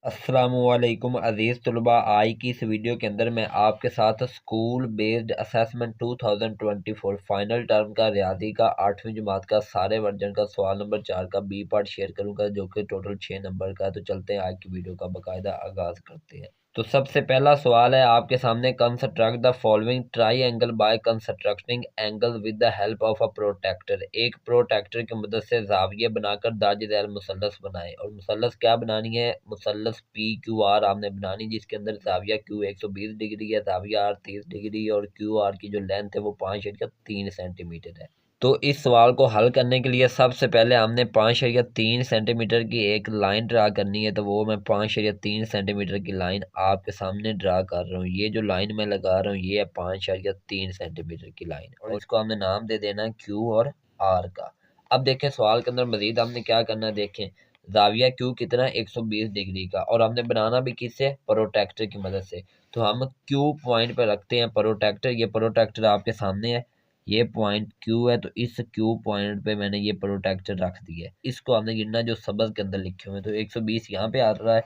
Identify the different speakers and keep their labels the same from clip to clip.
Speaker 1: अस्सलामुअलैकुम अज़ीज़ तलबा। आज की इस वीडियो के अंदर मैं आपके साथ school based assessment 2024 final term का रियादी का 8वीं जमात का सारे वर्जन का सवाल नंबर 4 का बी पार्ट शेयर करूंगा, जो कि टोटल 6 नंबर का है। तो चलते हैं आज की वीडियो का बाकायदा आगाज़ करते हैं। तो सबसे पहला सवाल है आपके सामने, construct the following triangle by constructing angle with the help of a protractor. एक प्रोटेक्टर की मदद से जाविये बनाकर दाजिदैल मुसल्लस बनाए। और मुसल्लस क्या बनानी है? मुसल्लस पी क्यू आर आपने बनानी, जिसके अंदर जाविया क्यू 120 डिग्री है, जाविया आर 30 डिग्री और क्यू आर की जो लेंथ है वो 5.3 सेंटीमीटर है। तो इस सवाल को हल करने के लिए सबसे पहले हमने 5.3 सेंटीमीटर की एक लाइन ड्रा करनी है। तो वो मैं 5.3 सेंटीमीटर की लाइन आपके सामने ड्रा कर रहा हूँ। ये जो लाइन मैं लगा रहा हूँ ये है 5.3 सेंटीमीटर की लाइन, और इसको हमने नाम दे देना क्यू और आर का। अब देखें सवाल के अंदर मजीद हमने क्या करना है। देखें जाविया क्यू कितना, 120 डिग्री का, और हमने बनाना भी किससे? प्रोटेक्टर की मदद से। तो हम क्यू पॉइंट पर रखते हैं प्रोटेक्टर। ये प्रोटेक्टर आपके सामने है, ये पॉइंट क्यू है। तो इस क्यू पॉइंट पे मैंने ये प्रोटेक्टर रख दिया है। इसको हमने गिनना जो सबक के अंदर लिखे हुए हैं। तो 120 यहाँ पे आ रहा है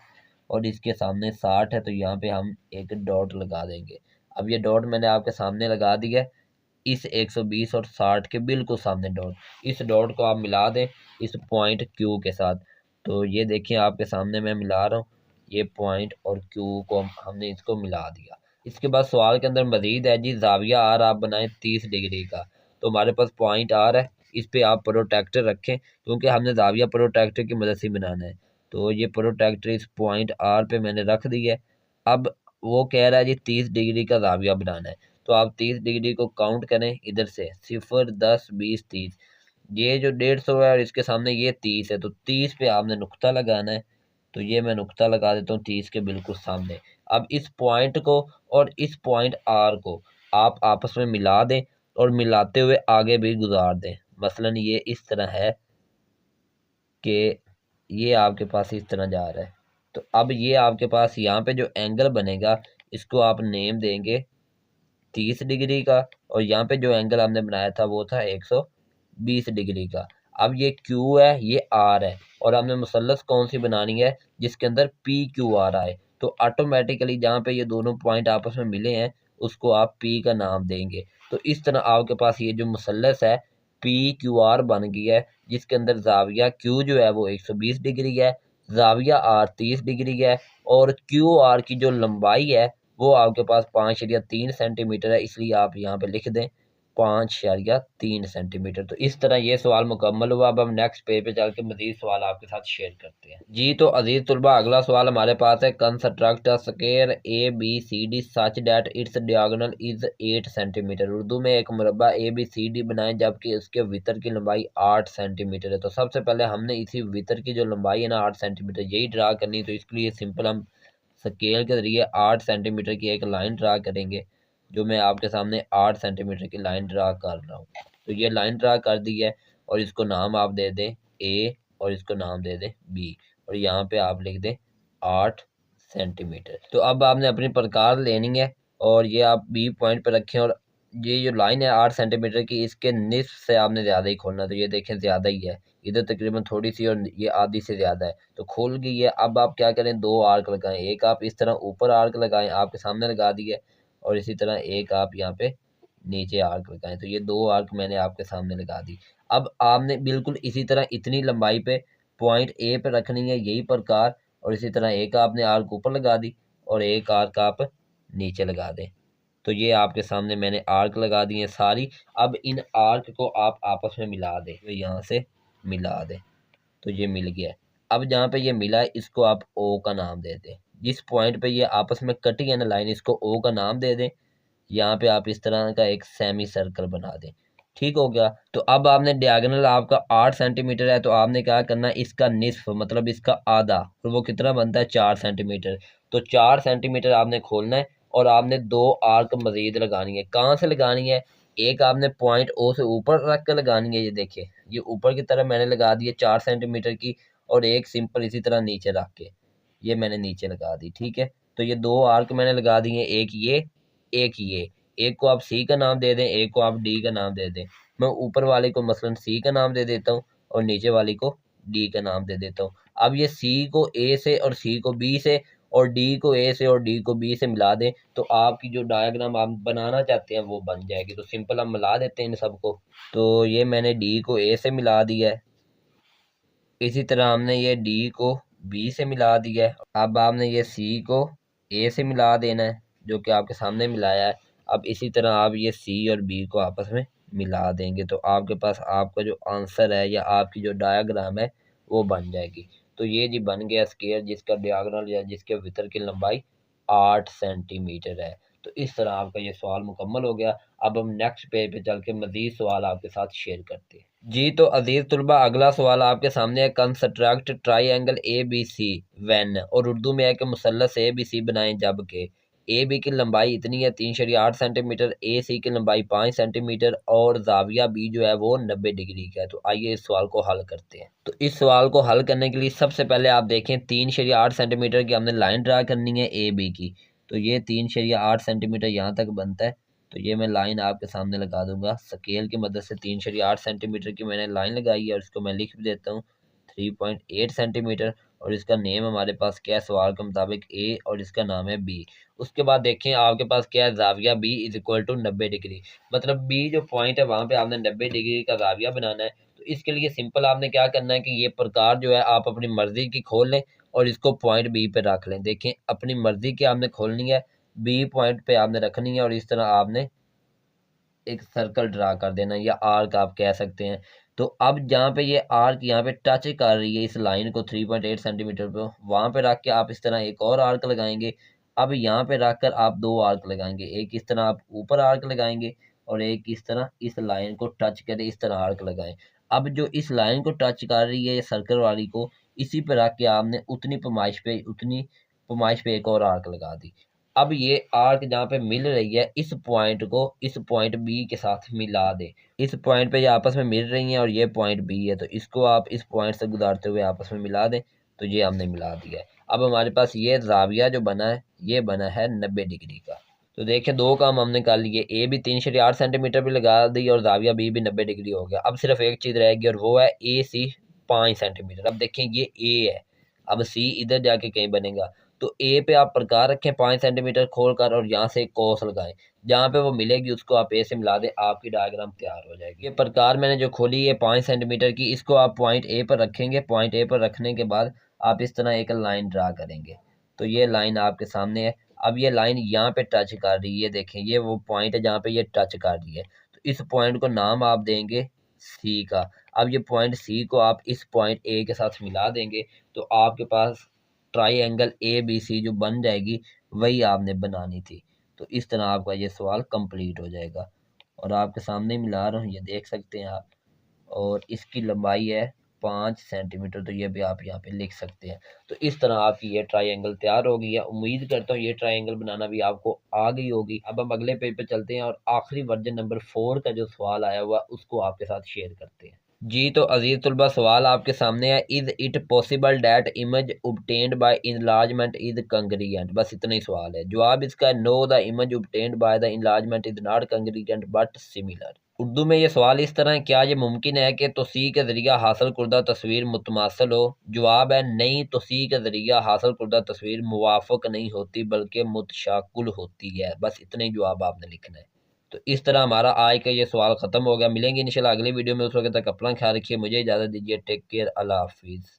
Speaker 1: और इसके सामने 60 है, तो यहाँ पे हम एक डॉट लगा देंगे। अब ये डॉट मैंने आपके सामने लगा दिया है, इस 120 और 60 के बिल्कुल सामने डॉट। इस डॉट को आप मिला दें इस पॉइंट क्यू के साथ। तो ये देखिए आपके सामने मैं मिला रहा हूँ, ये पॉइंट और क्यू को हमने इसको मिला दिया। इसके बाद सवाल के अंदर मजीद है जी, जाविया आर आप बनाएं 30 डिग्री का। तो हमारे पास पॉइंट आर है, इस पे आप प्रोटेक्टर रखें, क्योंकि हमने जाविया प्रोटेक्टर की मदद से बनाना है। तो ये प्रोटेक्टर इस पॉइंट आर पे मैंने रख दिया है। अब वो कह रहा है जी 30 डिग्री का जाविया बनाना है। तो आप 30 डिग्री को काउंट करें इधर से, 0, 10, 20, 30। ये जो 150 है और इसके सामने ये 30 है, तो 30 पे आपने नुक्ता लगाना है। तो ये मैं नुक्ता लगा देता हूँ 30 के बिल्कुल सामने। अब इस पॉइंट को और इस पॉइंट आर को आप आपस में मिला दें और मिलाते हुए आगे भी गुजार दें। मसलन ये इस तरह है कि ये आपके पास इस तरह जा रहा है। तो अब ये आपके पास यहाँ पे जो एंगल बनेगा इसको आप नेम देंगे 30 डिग्री का, और यहाँ पे जो एंगल हमने बनाया था वो था 120 डिग्री का। अब ये Q है, ये R है, और हमने मुसल्लस कौन सी बनानी है? जिसके अंदर PQR आए। तो ऑटोमेटिकली जहाँ पे ये दोनों पॉइंट आपस में मिले हैं उसको आप P का नाम देंगे। तो इस तरह आपके पास ये जो मुसल्लस है PQR बन गया है, जिसके अंदर जाविया Q जो है वो 120 डिग्री है, जाविया R 30 डिग्री है, और QR की जो लंबाई है वो आपके पास 5.3 सेंटीमीटर है। इसलिए आप यहाँ पे लिख दें 5.3 सेंटीमीटर। तो इस तरह ये सवाल मुकम्मल हुआ। अब हम नेक्स्ट पेज पे चल के मजीद सवाल आपके साथ शेयर करते हैं जी। तो अजीज तलबा अगला सवाल हमारे पास है, construct a square A B C D such that its diagonal is 8 centimetre. Urdu में एक मुरब्बा ए बी सी डी बनाएं जबकि उसके वितर की लंबाई 8 सेंटीमीटर है। तो सबसे पहले हमने इसी वितर की जो लंबाई है ना 8 सेंटीमीटर यही ड्रा करनी। तो इसके लिए सिंपल हम स्केल के जरिए 8 सेंटीमीटर की एक लाइन ड्रा करेंगे। जो मैं आपके सामने 8 सेंटीमीटर की लाइन ड्रा कर रहा हूँ। तो ये लाइन ड्रा कर दी है, और इसको नाम आप दे दें ए और इसको नाम दे दें बी, और यहाँ पे आप लिख दें 8 सेंटीमीटर। तो अब आपने अपनी प्रकार लेनी है और ये आप बी पॉइंट पर रखें, और ये जो लाइन है 8 सेंटीमीटर की इसके निस्फ से आपने ज़्यादा ही खोलना। तो ये देखें ज़्यादा ही है, इधर तकरीबन थोड़ी सी और ये आधी से ज़्यादा है, तो खोल गई है। अब आप क्या करें, दो आर्क लगाएं। एक आप इस तरह ऊपर आर्क लगाएं, आपके सामने लगा दिए, और इसी तरह एक आप यहाँ पे नीचे आर्क लगाएं। तो ये दो आर्क मैंने आपके सामने लगा दी। अब आपने बिल्कुल इसी तरह इतनी लंबाई पे पॉइंट ए पे रखनी है यही प्रकार, और इसी तरह एक आपने आर्क ऊपर लगा दी और एक आर्क आप नीचे लगा दें। तो ये आपके सामने मैंने आर्क लगा दी है सारी। अब इन आर्क को आप आपस में मिला दें, तो यहाँ से मिला दें। तो ये मिल गया है। अब जहाँ पे ये मिला है इसको आप ओ का नाम दे दें। जिस पॉइंट पे ये आपस में कटी है ना लाइन, इसको ओ का नाम दे दें। यहाँ पे आप इस तरह का एक सेमी सर्कल बना दें। ठीक हो गया। तो अब आपने डायगोनल आपका 8 सेंटीमीटर है, तो आपने क्या करना है, इसका निस्फ मतलब इसका आधा, और वो कितना बनता है 4 सेंटीमीटर। तो 4 सेंटीमीटर आपने खोलना है और आपने दो आर्क मजीद लगानी है। कहाँ से लगानी है? एक आपने पॉइंट ओ से ऊपर रख कर लगानी है। ये देखिए ये ऊपर की तरफ मैंने लगा दी है 4 सेंटीमीटर की, और एक सिंपल इसी तरह नीचे रख के ये मैंने नीचे लगा दी। ठीक है। तो ये दो आर्क मैंने लगा दिए, एक ये एक ये। एक को आप सी का नाम दे दें, एक को आप डी का नाम दे दें। मैं ऊपर वाले को मसलन सी का नाम दे देता हूँ और नीचे वाली को डी का नाम दे देता हूँ। अब ये सी को ए से और सी को बी से और डी को ए से और डी को बी से मिला दें तो आपकी जो डायग्राम आप बनाना चाहते हैं वो बन जाएगी। तो सिंपल हम मिला देते हैं इन सबको। तो ये मैंने डी को ए से मिला दिया है, इसी तरह हमने ये डी को बी से मिला दिया है। अब आपने ये सी को ए से मिला देना है जो कि आपके सामने मिलाया है। अब इसी तरह आप ये सी और बी को आपस में मिला देंगे तो आपके पास आपका जो आंसर है या आपकी जो डायग्राम है वो बन जाएगी। तो ये जी बन गया स्केयर जिसका डायगोनल या जिसके वितर की लंबाई 8 सेंटीमीटर है। तो इस तरह आपका ये सवाल मुकम्मल हो गया। अब हम नेक्स्ट पेज पे चल के मज़ीद सवाल आपके साथ शेयर करते हैं। जी तो अजीज़ तुलबा अगला सवाल आपके सामने है, construct triangle A B C one, और उर्दू में है कि मुसल्लस ए बी सी बनाएं जबकि ए बी की लंबाई इतनी है 3.8 सेंटीमीटर, ए सी की लंबाई 5 सेंटीमीटर और जाविया बी जो है वो 90 डिग्री का है। तो आइए इस सवाल को हल करते हैं। तो इस सवाल को हल करने के लिए सबसे पहले आप देखें 3.8 सेंटीमीटर की हमने लाइन ड्रा करनी है ए बी की। तो ये 3.8 सेंटीमीटर यहाँ तक बनता है। तो ये मैं लाइन आपके सामने लगा दूंगा स्केल की मदद से। 3.8 सेंटीमीटर की मैंने लाइन लगाई है और इसको मैं लिख भी देता हूँ 3.8 सेंटीमीटर। और इसका नेम हमारे पास क्या है सवाल के मुताबिक ए और इसका नाम है बी। उसके बाद देखें आपके पास क्या है, जाविया B is equal to 90 degree, मतलब बी जो पॉइंट है वहाँ पे आपने 90 डिग्री का जाविया बनाना है। तो इसके लिए सिंपल आपने क्या करना है कि ये प्रकार जो है आप अपनी मर्जी की खोल लें और इसको पॉइंट बी पे रख लें। देखें अपनी मर्जी की आपने खोलनी है, बी पॉइंट पे आपने रखनी है और इस तरह आपने एक सर्कल ड्रा कर देना या आर्क आप कह सकते हैं। तो अब जहाँ पे ये आर्क यहाँ पे टच कर रही है इस लाइन को 3.8 सेंटीमीटर पे, वहाँ पे रख के आप इस तरह एक और आर्क लगाएंगे। अब यहाँ पे रख कर आप दो आर्क लगाएंगे, एक इस तरह आप ऊपर आर्क लगाएंगे और एक इस तरह इस लाइन को टच करे इस तरह आर्क लगाएं। अब जो इस लाइन को टच कर रही है सर्कल वाली को, इसी पे रख के आपने उतनी पैमाइश पे एक और आर्क लगा दी। अब ये आर्क जहाँ पे मिल रही है इस पॉइंट को इस पॉइंट बी के साथ मिला दे। इस पॉइंट पे ये आपस में मिल रही हैं और ये पॉइंट बी है, तो इसको आप इस पॉइंट से गुजारते हुए आपस में मिला दें। तो ये हमने मिला दिया है। अब हमारे पास ये जाविया जो बना है ये बना है 90 डिग्री का। तो देखिए दो काम हमने कर लिए, ए भी 3.8 सेंटीमीटर भी लगा दी और जाविया बी भी 90 डिग्री हो गया। अब सिर्फ एक चीज़ रहेगी और वो है ए सी 5 सेंटीमीटर। अब देखें ये ए है, अब सी इधर जाके कहीं बनेगा। तो ए पे आप प्रकार रखें 5 सेंटीमीटर खोल कर और यहाँ से एक कोस लगाएं, जहाँ पे वो मिलेगी उसको आप ए से मिला दें, आपकी डायग्राम तैयार हो जाएगी। ये प्रकार मैंने जो खोली है 5 सेंटीमीटर की, इसको आप पॉइंट ए पर रखेंगे। पॉइंट ए पर रखने के बाद आप इस तरह एक लाइन ड्रा करेंगे। तो ये लाइन आपके सामने है। अब ये लाइन यहाँ पे टच कर रही है, देखें ये वो पॉइंट है जहाँ पे ये टच कर रही है। तो इस पॉइंट को नाम आप देंगे सी का। अब ये पॉइंट सी को आप इस पॉइंट ए के साथ मिला देंगे तो आपके पास ट्राइंगल ए बी सी जो बन जाएगी वही आपने बनानी थी। तो इस तरह आपका ये सवाल कंप्लीट हो जाएगा और आपके सामने मिला रहा हूँ, ये देख सकते हैं आप। और इसकी लंबाई है 5 सेंटीमीटर, तो ये भी आप यहाँ पे लिख सकते हैं। तो इस तरह आपकी ये ट्राइंगल तैयार हो गई है। उम्मीद करता हूँ ये ट्राइंगल बनाना भी आपको आ गई होगी। अब हम अगले पेज पे चलते हैं और आखिरी वर्जन नंबर 4 का जो सवाल आया हुआ उसको आपके साथ शेयर करते हैं। जी तो अजीज तुलबा सवाल आपके सामने है, is it possible that image obtained by enlargement is congruent. बस इतना ही सवाल है। जवाब इसका no, the image obtained by the enlargement is not congruent but similar. Urdu में ये सवाल इस तरह है, क्या ये मुमकिन है कि तोसी के ज़रिया हासिल कुर्दा तस्वीर मुतमासल हो। जवाब है नहीं, तोसी के ज़रिया हासिल कुर्दा तस्वीर मुवाफ़क नहीं होती बल्कि मुतशाकुल होती है। बस इतने ही जवाब आपने लिखना है। तो इस तरह हमारा आज का ये सवाल ख़त्म हो गया। मिलेंगे इंशाल्लाह अगली वीडियो में, उस वक्त तक अपना ख्याल रखिए। मुझे इजाज़त दीजिए। टेक केयर, अल्लाह हाफिज़।